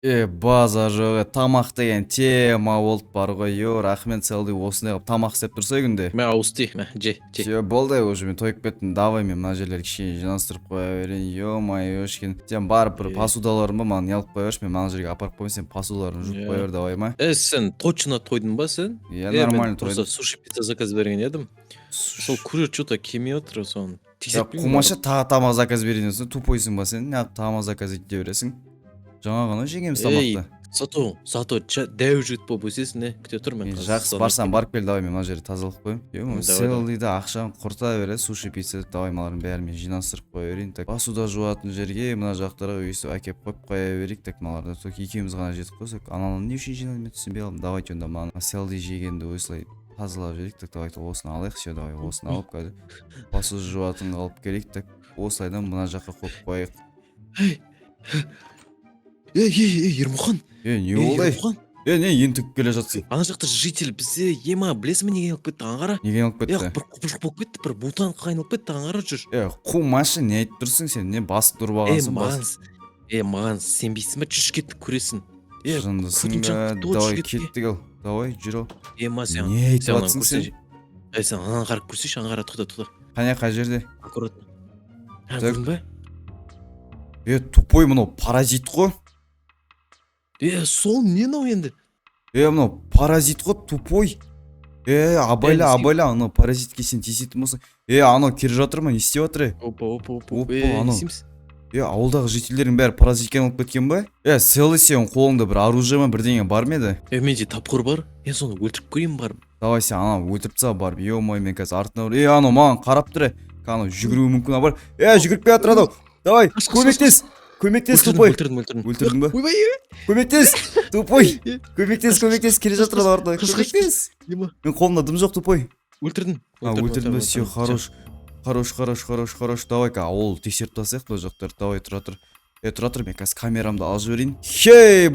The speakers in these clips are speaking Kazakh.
Базар жок, тамак деген тема болуп бар го. Рахмет Селди осундай кылып тамак істеп турса күндө. Мә ауысты, мә, же. Все, болды уже, мен тоюп кеттим. Давай мен мына жерлерди кичине жыйнаштырып кое берейин. Ё-моё, кичине. Сен барып бир посудаларың бар, мага алып кое берчи, мен мына жерге апарып коеюн, сен посудаларыңды жууп кое бер, давай ма? Сен точно тойдун ба сен? Мен Нормально просто тойдум. суши пицца заказ берген едим. Сол курьер что-то кемей отыр, соны тексерип Кумаша тамак заказ берейин десең, тупойсуң ба сен? Неяк тамак заказ ете бересиң? Жаңа гана жегенбиз тамакты. Зато дәу жігіт болып өсесің, күте тұр мен. Жақсы, барсам барып кел, давай мен мына жерди тазалап коеюн. Селдиде акчаны курта берет, суши пицца, давай малардын бәрин мен жыйнаштырып кое берейин. Так, посуда жуатын жерге мына жактарга өйстүп акеп коюп кое берейик. Так, маларды только экөөбүз гана жетип койсок, анан эмне үчүн жыйнадым мен түшүнбөй калдым. Давайте онда мана селди жегенди осулай тазалап жиберейик. Так, давайте осуну алайык, все, давай осуну алып кәдү. Посуда жуатынга алып келейик. Так, осылайдан мына жакка коюп коеюк. Ермұхан. Не болду? Не ентигип келе жатсың? Ана жақта житель бізге ема білесің бе неге алып кетті, аңғара? Неге алып кетті? Бір құбыжық болып кетті, бір бутан қайналып кетті, аңғара жүр. Қумашы, не айтып тұрсың сен? Не басып тұрып алғансың? Маған сенбейсің бе, жүш кетті көресің. Жындысың ба? Давай кеттік ал. Давай жүр ал. Ема сен. Не айтып жатсың сен? Сен ананы қарап көрсейші, аңғара, тоқта. Қай жерде? Аккуратно. Көрдің бе? Тупой мынау паразит қой. Сол не мынау енді? Мынау паразит қой, тупой. Абайла, анау паразитке сен тиісетін болсың. Анау келе жатыр ма, не істеп жатыр? Ауылдағы жительдердің бәрі паразитке алып кеткен ба? Селый, сен қолыңда бір оружие ма, бірдеңе бар ма еді? Менде тапқыр бар. Соны өлтіріп көрейін барып. Давай сен анау өлтіріп тастап барып. Ё-мой, мен қазір артына анау маған қарап тұр. Анау жүгіруі мүмкін бар. Жүгіріп келе жатыр анау. Давай, көмектес, тупой. Өлтірдің ба? Көмектес, тупой. Көмектес, келе жатыр аларда. Көмектес. Мен қолымда дым жоқ, тупой. Өлтірдің ба? Все, хорош. Давай-ка ауыл тексеріп тастайық бұл жақтарды. Давай, тұра тұр, мен қазір камерамды алып жіберейін.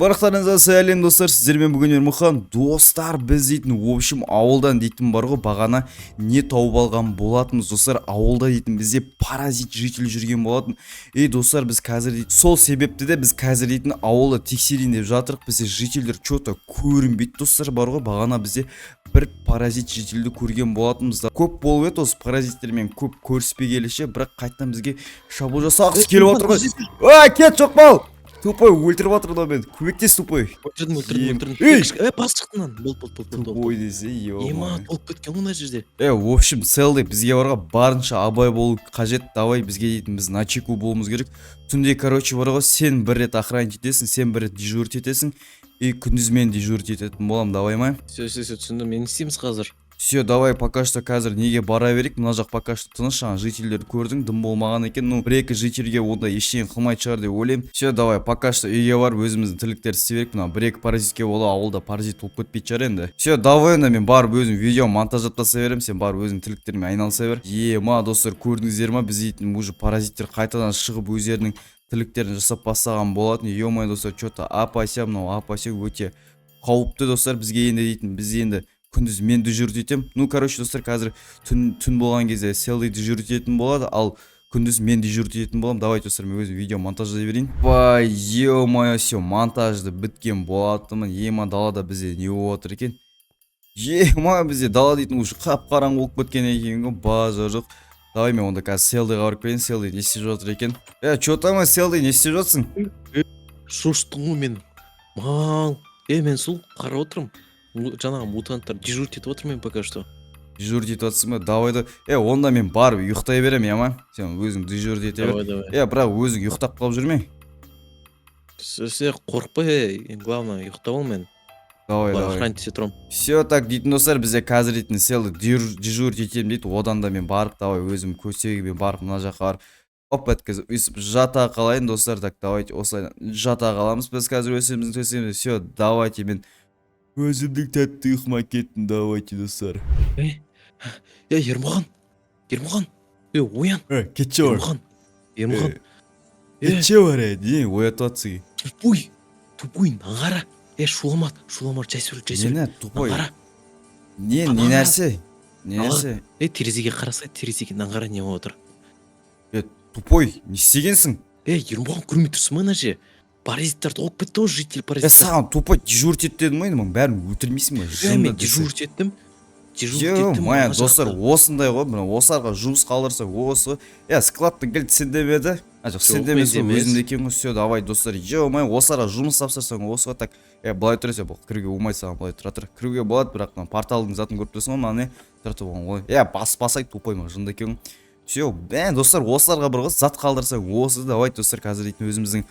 Барақтарыңызға сәлем достар, сіздермен бүгін Ермұхан. Достар, біз дейтін, в общем, ауылдан дейтін бар ғой, бағана не тауып алған болатынбыз. Достар, ауылда дейтін бізде паразит житель жүрген болатын. Достар, біз қазір дейтін, сол себепті де біз қазір дейтін ауылда тексерейін деп жатырық. Бізде жительдер что-то көрінбейді, достар, бар ғой, бағана бізде бір паразит жительді көрген болатынбыз. Көп болып еді осы паразиттермен көп көріспей келеші, бірақ қайтадан бізге шабуыл жасағысы келіп отыр ғой. Кет, жоқ мал! Тупой, өлтіріп жатыр да мен. Көмектес, тупой. Өлтірдім. Бас шықтынан. Тупой десе, ема толып кеткен мына жерде. В общем, селди бізге барға барынша абай болу қажет. Давай бізге дейтін, біз на чеку болуымыз керек. Түнде, короче, бар ғой, сен бір рет охранить етесің, сен бір рет дежурить етесің. Күндіз мен дежурить ететін болам, давай ма? Все, түсіндім, мен істейміз қазір. Все, давай, пока что қазір неге бара берейік. Мына жақ пока что тыныш, жительдерді көрдің, дым болмаған екен. Бір-екі жительге онда ештеңе қылмай шығар деп ойлаймын. Все, давай, пока что үйге барып өзіміздің тірліктерді істей берейік. Мына бір-екі паразитке бола, ауылда паразит болып кетпейтін шығар енді. Все, давай, онда мен барып өзім видео монтаждап тастай беремін, сен барып өзің тірліктермен айналыса бер. Достар, көрдіңіздер ма, біз дейтін уже паразиттер қайтадан шығып өздерінің тірліктерін жасап бастаған болатын. Ё-мой, достар, что-то апася өте қауіпті, достар, бізге енді дейтін, біз енді күндіз мен дежурить етем. Короче, достар, қазір түн болған кезде селди дежурить ететін болады, ал күндіз мен дежурить ететін болам. Давайте, достар, мен өзім видео монтаждай берейін. Ё-моё, все, монтажды біткен болатымын. Далада бізде не болып отыр екен? Бізде дала дейтін уже қап-қараңғы болып кеткен екен ғой, базар жоқ. Давай мен онда қазір селдиға барып келейін. Селди не істеп жатыр екен? Че там, селди, не істеп жатсың? Шоштың ғой мен. Мен сол қарап отырмын. Жаңағы мутанттар дежурить етіп отырмын мен пока что. Дежурить етіп жатсың ба? Давай да. Онда мен барып ұйықтай берем, ма? Сен өзің дежурить ете бер. Бірақ өзің ұйықтап қалып жүрме. Қорықпай, главное ұйықтап ал мен. Давай. Охранить ете тұрам. Все, так дейтін достар, бізде қазір дейтін селді дежурить етем дейді. Одан да мен барып, давай өзім көсегімен барып мына жаққа барып. Өткізіп, өйсіп жата қалайын, достар. Так, давайте осылай жата қаламыз. Біз қазір өсіміздің төсеміз. Все, давайте мен өзімдің тәтті ұйқыма кеттім, давайте, достар. Ермұхан, оян. Кетші бар. Ермұхан. Кетші бар, не, оятып атсың. Тупой, нағара. Шуламар, жайсырық. Не, тупой. Не нәрсе? Терезеге қараса, терезеге нағара не отыр. Тупой, не істегенсің? Ермұхан, көрмей тұрсың ма, нәже? паразиттер толып кетті ғой, житель паразиттер. саған тупо дежурить ет дедім ғой енді, мұның бәрін өлтірмейсің ба? Мен дежурить еттім. Моя достар осындай ғой, мына осыларға жұмыс қалдырса осы. Складтың кілті сенде ме еді? Жоқ, сенде емес, өзімде екен ғой. Все, давай достар. Моя осыларға жұмыс тапсырсаң осыға так. Былай тұрса бұл кіруге болмайды саған, былай тұра тұр. Кіруге болады, бірақ мына порталдың затын көріп тұрсың ғой, мына не? Тұра тұр болған ғой. Баспасай тупой ма, жынды екен. Все, достар, осыларға бір қыз зат қалдырсаң осы, давай достар, қазір дейтін өзіміздің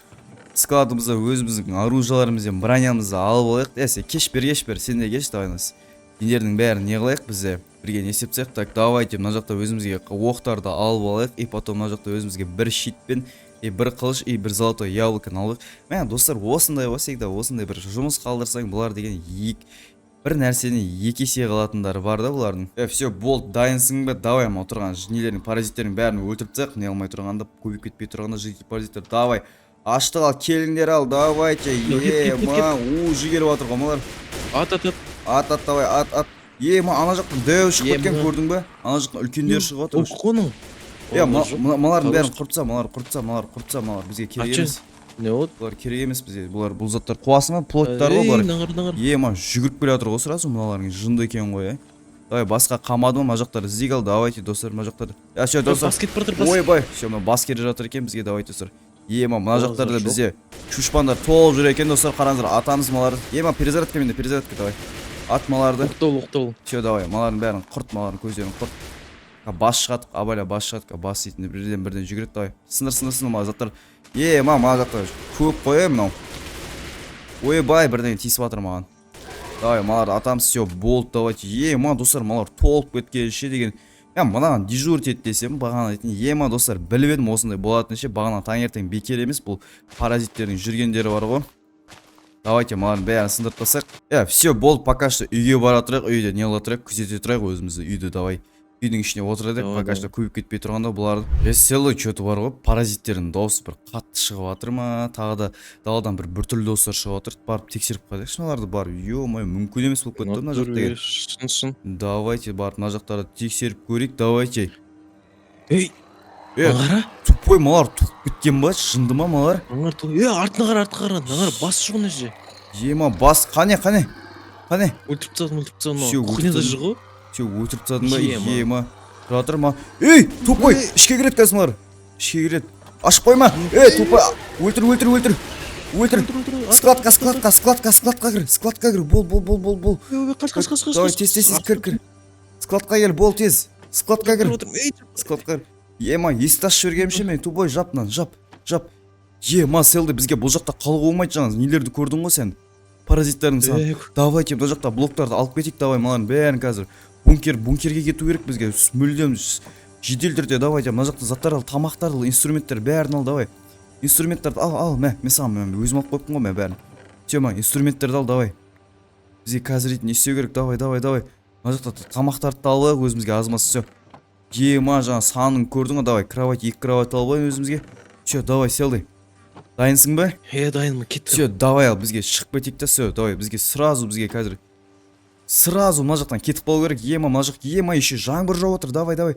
складымызда, өзіміздің оружияларымызды, бронямызды алып алайық. Кеш бер, сен де кеш, давай нас. Дендердің бәрін не қылайық бізде бірге есептсек. Так, давайте мына жақта өзімізге оқтарды алып алайық. И потом мына жақта өзімізге бір щитпен, бір қылыш, бір золотой яблоканы алайық. Мә достар, осындай всегда осындай бір жұмыс қалдырсаң, бұлар деген бір нәрсені екі есе қылатындары бар да бұлардың. Все, болды, дайынсың ба? Давай, отырған нелердің, паразиттердің бәрін өлтіріп тастайық. Не алмай тұрғанда, көбейіп кетпей тұрғанда житель паразиттер. Давай, аштық ал, келіңдер ал, давайте. Жігер батыр қомалар. Ат, давай, ат. Ана жақтан дәу шығып кеткен, көрдің бе? Ана жақтан үлкендер шығып отыр. Оқоның. Малардың бәрін құртса, бізге керек емес. Не болды? Бұлар керек емес бізге. Бұлар бұл заттар қуасың ба? Плоттар ғой бұлар. Жүгіріп келе жатыр ғой сразу, мыналардың жынды екен ғой. Давай, басқа қамады ма, жақтар іздей қалды. Давайте, достар, мына жақтарды. Баскет бардыр, баскет. Ойбай, бас келе жатыр екен бізге, давай, достар. Мына жақтарда бізде чушпандар толып жүр екен, достар, қараңыздар, атамыз маларды. Перезарядка менде, перезарядка, давай. Ат маларды. Оқтол. Все, давай, малардың бәрін құрт, малардың көздерін құрт. Бас шығадық, абайла бас шығадық, бас дейтінде бірден жүгірет, давай. Сындыр, мала заттар. Мала жақтар көп қой, мынау. Ойбай, бірден тиісіп атыр маған. Давай, маларды атамыз, все, болды, давайте. Достар, малар толып кеткенше деген. Мынаған дежурить ет десем, бағана айтын, достар, біліп едім осындай болатын ше, бағана таңертең бекер емес, бұл паразиттердің жүргендері бар ғой. Давайте, маларын бәрін сындырып тастайық. Все, болды, пока что үйге бара тұрайық, үйде не қыла тұрайық, күзете тұрайық өзімізді үйді, давай. Үйдің ішіне отырайық, пока что көбейіп кетпей тұрғанда бұларды. Селой что-то бар ғой, паразиттердің дауысы бір қатты шығып жатыр ма, тағы да даладан бір түрлі дауыстар шығып жатыр, барып тексеріп қайтайықшы мыналарды барып. Мүмкін емес болып кетті мына жақ деген. Давайте барып мына жақтарды тексеріп көрейік, давайте. Аңғара? Тупой малар туып кеткен ба, жынды ма малар? Артына қара, аңғара бас шығын әже. Бас, қане? Өлтіріп тастадым, құхнеда жығы. Все, өлтіріп тастадың ба? Жатыр ма? Тупой, ішке кіреді қазір малар. Ішке кіреді. Ашып қойма. Тупой, өлтір. Складқа кір. Бол. Қаш. Давай, тез, кір. Складқа кел, бол тез. Складқа кір. Есікті ашып жібергенімше мен, тупой, жаптынан, жап. Селді, бізге бұл жақта қалуға болмайды жаңыз, нелерді көрдің ғой сен? Паразиттердің сан. Давайте, бұл жақта блоктарды алып кетейік, давай, маларын бәрін қазір. Бункерге кету керек бізге, мүлдем жедел түрде, давайте, мына жақта заттар ал, тамақтарды, инструменттер бәрін ал, давай. Инструменттерді ал, мен саған өзім алып қойыппын ғой, мен бәрін. Все, инструменттерді ал, давай. Бізге қазір не істеу керек, давай. Мына жақта тамақтарды алып, өзімізге азмасы, все. Жаңа санын көрдің ғой, давай, кровать, 2 кровать алып алайын өзімізге. Все, давай, селді. Дайынсың ба? Дайынмын, кеттім. Все, давай ал, бізге шығып кетейік та, все, давай, бізге қазір. Сразу мына жақтан кетіп қалу керек, мына жақ, еще жаңбыр жауып отыр, давай.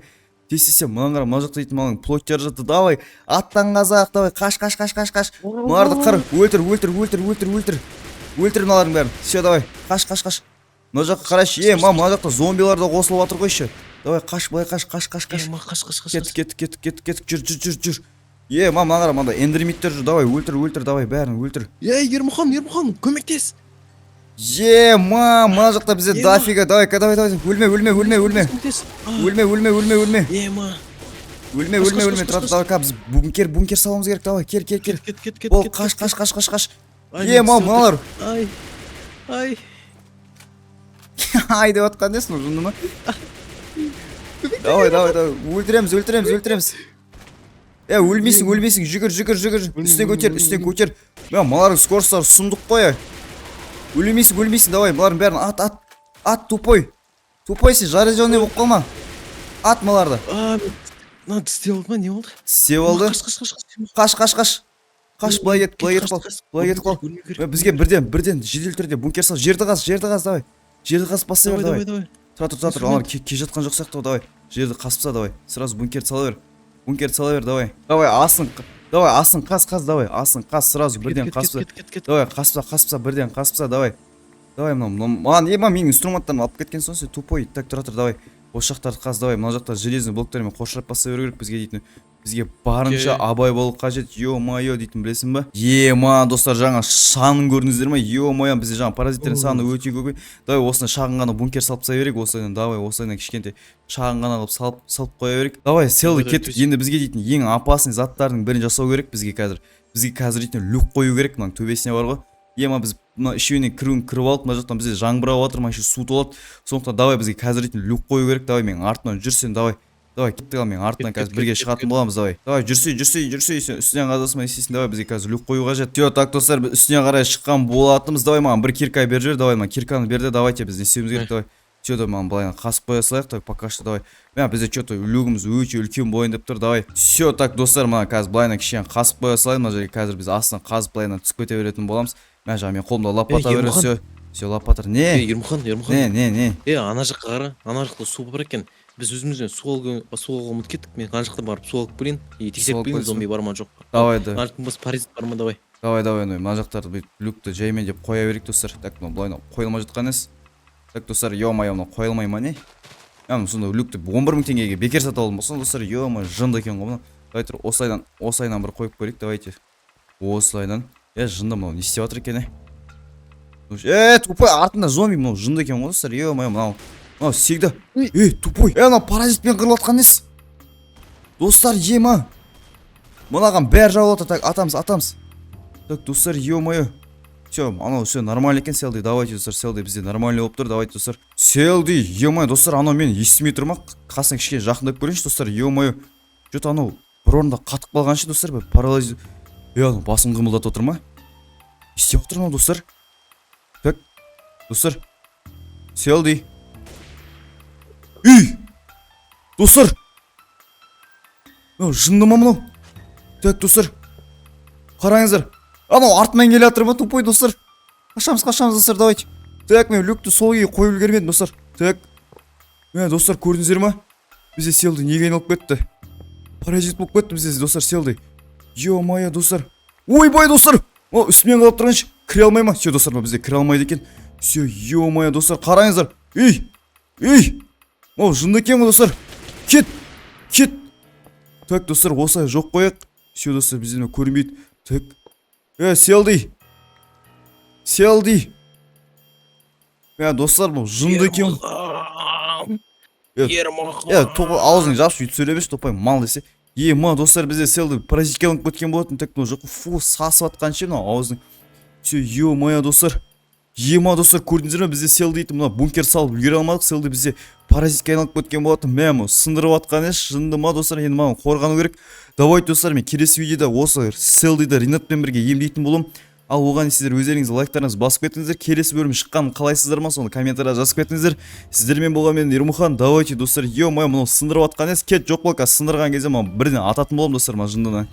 Тез, мына жақта дейтін малың плоттер жатты, давай, аттан қазақ, давай, қаш. Мыналарды қыр, өлтір. Өлтір мыналардың бәрін, все, давай, қаш. Мына жаққа қарайшы, мына жақта зомбилар да қосылып жатыр ғой еще. Давай, қаш, былай қаш. Кеттік, жүр. Мына қара, мында эндермиттер жүр, давай, өлтір, давай, бәрін өлтір. Ермұхан, көмектес. Мына жақта бізде дофига, давай, өлме. Өлме. Тұрады, біз бункер саламыз керек, давай, кел. Бол, қаш. Мыналар. Ай деп атқан десің, жынды ма? Давай, өлтіреміз. Өлмейсің, жүгір. Үстен көтер. Малардың скоростары сұмдық қой. Өлмейсің, давай, малардың бәрін ат, тупой сен, жарежонный болып қалма. Ат маларды. Тістеп алды ма, не болды? Тістеп алды. Қаш, былай кетіп қал. Бізге бірден жедел түрде бункер сал, жерді қаз, давай. Жерді қасып бастай бер, давай. Тұра, олар ке жатқан жоқ сияқты, давай. Жерді қасыпса, давай. Сразу бункерді сала бер, давай. Давай, Давай асын қас давай, асын қас сразу бірден қаспа. кет. Давай қаспа бірден қаспа, давай. Давай маған менің инструменттерімді алып кеткен соң сен тупой. Так тұра давай. Осы жақтарды қаз давай. Мына жақта железный блоктармен қоршап баса беру керек бізге дейтін. Бізге барынша абай болу қажет. Ё-моё дейтін білесің ба? Достар, жаңа шанын көрдіңіздер ме? Ё-моё, бізде жаңа паразиттердің саны өте көп. Давай осыны шағын ғана бункер салып тастай берейік. Осыны давай, осыны кішкентай шағын ғана қылып салып қоя берейік. Давай, селді кеттік. Енді бізге дейтін ең опасный заттардың бірін жасау керек бізге қазір. Бізге қазір дейтін люк қою керек. Мынаның төбесіне бар ғой. Біз мына ішеуінен кіріп алып, мына жақтан бізде жаңбыр ауып жатыр, мына іші су толады. Сондықтан давай бізге қазір дейтін люк қою керек. Давай менің артынан жүрсен, давай. Давай кеттік ал, мен артынан қазір бірге шығатын боламыз, давай. Давай жүрсей, сен үстінен қазасыма есесің, давай бізге қазір люк қою қажет. Так достар, біз үстінен қарай шыққан болатымыз. Давай маған бір кирка бер жер, давай маған кирканы берді, давайте біз не істеуіміз керек, давай. Давай маған былайынан қасып қоя салайық, так пока что давай. Бізде что-то люгіміз өте үлкен болайын деп тұр, давай. Так достар, маған қазір былайынан кішкене қасып қоя салайын, мына жерге қазір біз астынан қазып былайынан түсіп кете беретін боламыз. Мен қолымда лопата береді, все лопата. Не? Ермұхан. Не? Ана жаққа қара, ана жақта су бар екен. Біз өзімізден су алуға ұмытып кеттік. Мен ана жақта барып су алып келейін. Тексеріп келейін, зомби бар ма жоқ. Давай. Ана жақта паразит бар ма, давай. Давай, мына жақтарды бүйтіп люкті жаймен деп қоя берейік достар. Так, былайынан қойылмай жатқан ес. Так достар, ё-моё, мына қойылмай ма не? Сонда люкті 11 000 теңгеге бекер сатып алдым. Сонда достар, ё-моё, жынды екен ғой мына. Давай тұр, осылайынан бір қойып көрейік, давайте. Осылайынан. Жынды мынау не істеп жатыр екен, тупой, артында зомби мынау жынды екен ғой достар. Ё-моё, мынау всегда. Тупой. Мынау паразитпен қырылатқан несі? Достар, ема. Мынаған бәрі жауып отыр. Так, атамыз. Так, достар, ё-моё. Все, анау все нормально екен, селди. Давайте достар, селди бізде нормально болып тұр. Давайте достар. Селди, ё-моё, достар, анау мен естімей тұрмақ. Қасына кішкене жақындап көрейінші достар. Ё-моё. Что-то анау бір орында қатып қалғаншы достар, парализ. Анау басын қимылдатып отыр ма? Істеп отыр анау достар. Так, достар. Селди. Достар. Жынды ма мынау? Так, достар. Қараңыздар. Анау артынан келе жатыр ма, тупой достар? Қашамыз достар, давайте. Так, мен люкті сол күйі қойып үлгермедім достар. Так. Достар, көрдіңіздер ма? Бізде селді неге айналып кетті? Паразит болып кетті бізде достар, селді. Ё-моё, достар. Ойбай достар. Үстімен қалып тұрғаншы. Кіре алмай ма? Все, достар, бізде кіре алмайды екен. Все, ё-моё, достар, қараңыздар. Жынды екен ғой достар. Кет. Так, достар, осылай жоқ қояқ. Все, достар, бізден көрінбейді. Так. Селди. Достар, жынды екен. Аузың жапшы, үйтіп сөйлемеші, топай мал десе. Достар, бізде селді паразитке алынып кеткен болатын. Так, жоқ, сасып атқан ше, аузың. Все, ё-моё, достар. Достар, көрдіңіздер ме? Бізде селді етіп, бункер салып үлгере алмадық. Селді бізде паразитке айналып кеткен болатын. Сындырып атқан еш, жынды ма, достар, енді маған қорғану керек. Давайте, достар, мен келесі видеода осы селдиді ринатпен бірге емдейтін болым. Ал оған сіздер өздеріңіз лайктарыңызды басып кетіңіздер. Келесі бөлім шыққанын қалайсыздар ма, соны комментарияға жазып кетіңіздер. Сіздермен болған мен Ермұхан. Давайте, достар, ё-моё, мынау сындырып атқан ес. Кет, жоқ болка, сындырған кезде бірден ататын болам, достар, жындыны.